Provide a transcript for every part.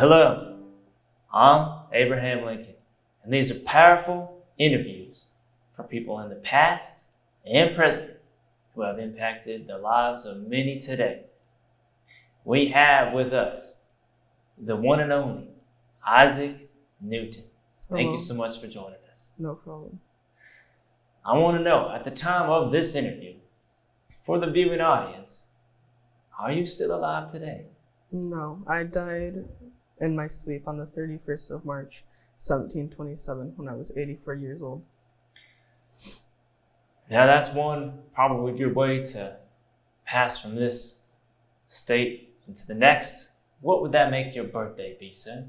Hello, I'm Abraham Lincoln, and these are powerful interviews for people in the past and present who have impacted the lives of many today. We have with us the one and only Isaac Newton. Thank you so much for joining us. No problem. I want to know, at the time of this interview, for the viewing audience, are you still alive today? No, I died in my sleep on the 31st of March, 1727, when I was 84 years old. Now that's one probably good way to pass from this state into the next. What would that make your birthday be, sir?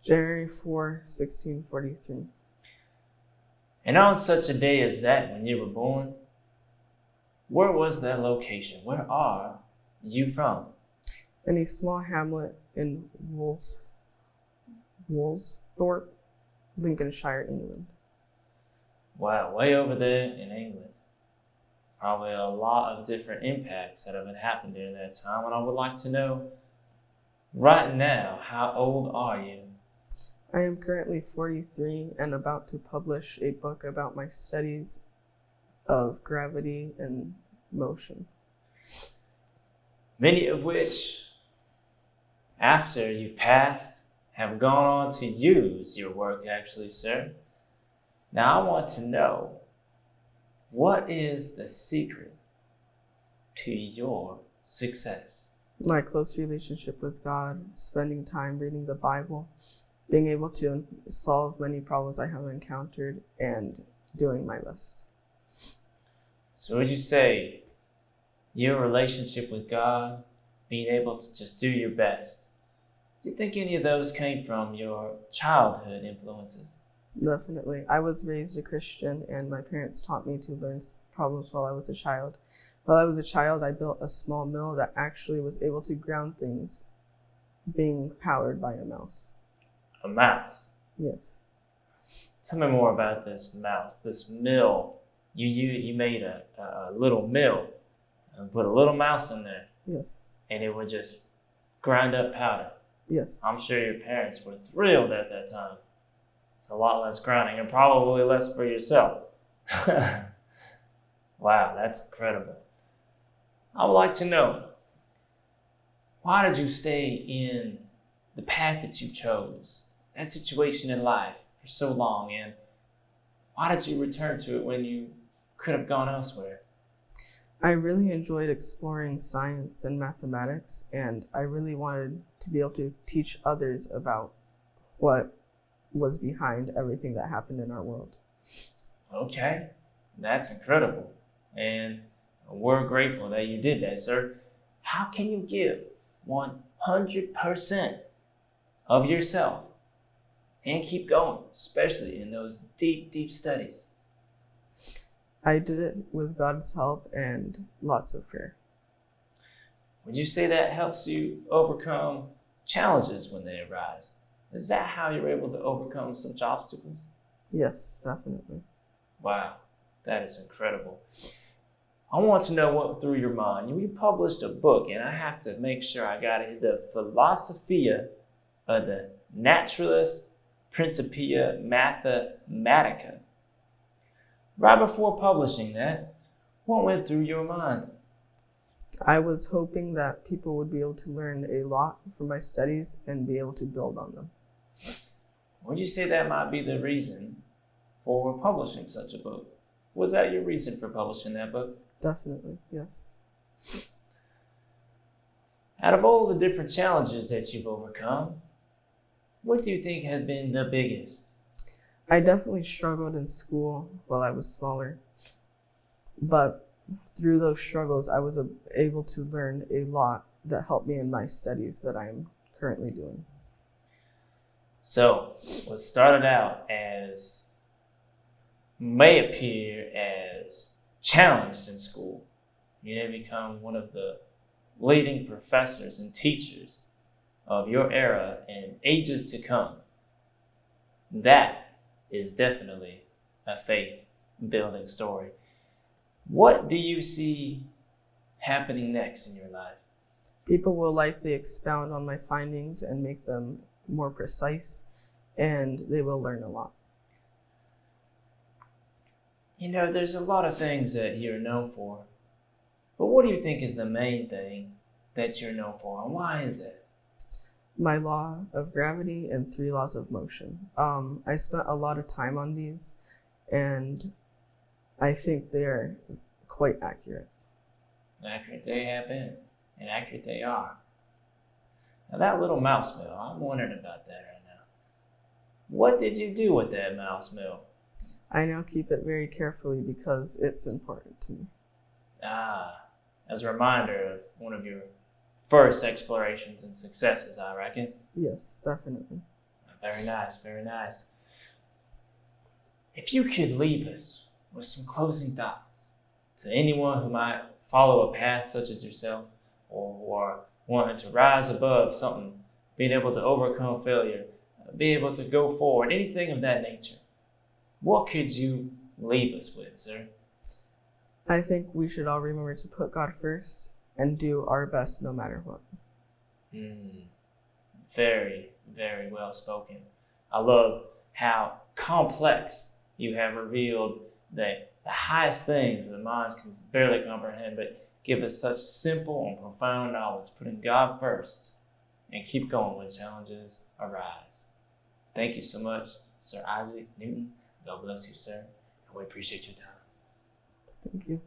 January 4, 1643. And on such a day as that, when you were born, where was that location? Where are you from? In a small hamlet in Woolsthorpe, Lincolnshire, England. Wow, way over there in England. Probably a lot of different impacts that have been happening during that time. And I would like to know, right now, how old are you? I am currently 43 and about to publish a book about my studies of gravity and motion. Many of which, after you've passed, have gone on to use your work actually, sir. Now I want to know, what is the secret to your success? My close relationship with God, spending time reading the Bible, being able to solve many problems I have encountered, and doing my best. So would you say your relationship with God, being able to just do your best, do you think any of those came from your childhood influences? Definitely. I was raised a Christian, and my parents taught me to learn problems while I was a child. While I was a child, I built a small mill that actually was able to ground things, being powered by a mouse. A mouse? Yes. Tell me more about this mouse, this mill. You made a little mill and put a little mouse in there. Yes. And it would just grind up powder. Yes. I'm sure your parents were thrilled at that time. It's a lot less grinding and probably less for yourself. Wow, that's incredible. I would like to know, why did you stay in the path that you chose, that situation in life for so long, and why did you return to it when you could have gone elsewhere? I really enjoyed exploring science and mathematics, and I really wanted to be able to teach others about what was behind everything that happened in our world. Okay, that's incredible. And we're grateful that you did that, sir. How can you give 100% of yourself and keep going, especially in those deep, deep studies? I did it with God's help and lots of prayer. Would you say that helps you overcome challenges when they arise? Is that how you're able to overcome such obstacles? Yes, definitely. Wow, that is incredible. I want to know what through your mind. You published a book, and I have to make sure I got it. The Philosophia of the Naturalis Principia Mathematica. Right before publishing that, what went through your mind? I was hoping that people would be able to learn a lot from my studies and be able to build on them. Would you say that might be the reason for publishing such a book? Was that your reason for publishing that book? Definitely, yes. Out of all the different challenges that you've overcome, what do you think has been the biggest? I definitely struggled in school while I was smaller, but through those struggles, I was able to learn a lot that helped me in my studies that I'm currently doing. So, what started out as may appear as challenged in school, you now become one of the leading professors and teachers of your era and ages to come. That is definitely a faith-building story. What do you see happening next in your life? People will likely expound on my findings and make them more precise, and they will learn a lot. You know, there's a lot of things that you're known for, but what do you think is the main thing that you're known for, and why is it? My law of gravity and 3 laws of motion. I spent a lot of time on these, and I think they're quite accurate. Accurate they have been, and accurate they are. Now that little mouse mill, I'm wondering about that right now. What did you do with that mouse mill? I now keep it very carefully because it's important to me. As a reminder of one of your first explorations and successes, I reckon. Yes, definitely. Very nice, very nice. If you could leave us with some closing thoughts to anyone who might follow a path such as yourself, or who are wanting to rise above something, being able to overcome failure, be able to go forward, anything of that nature, what could you leave us with, sir? I think we should all remember to put God first and do our best no matter what. Very, very well spoken. I love how complex you have revealed that the highest things that the minds can barely comprehend, but give us such simple and profound knowledge, putting God first and keep going when challenges arise. Thank you so much, Sir Isaac Newton. God bless you, sir. And we appreciate your time. Thank you.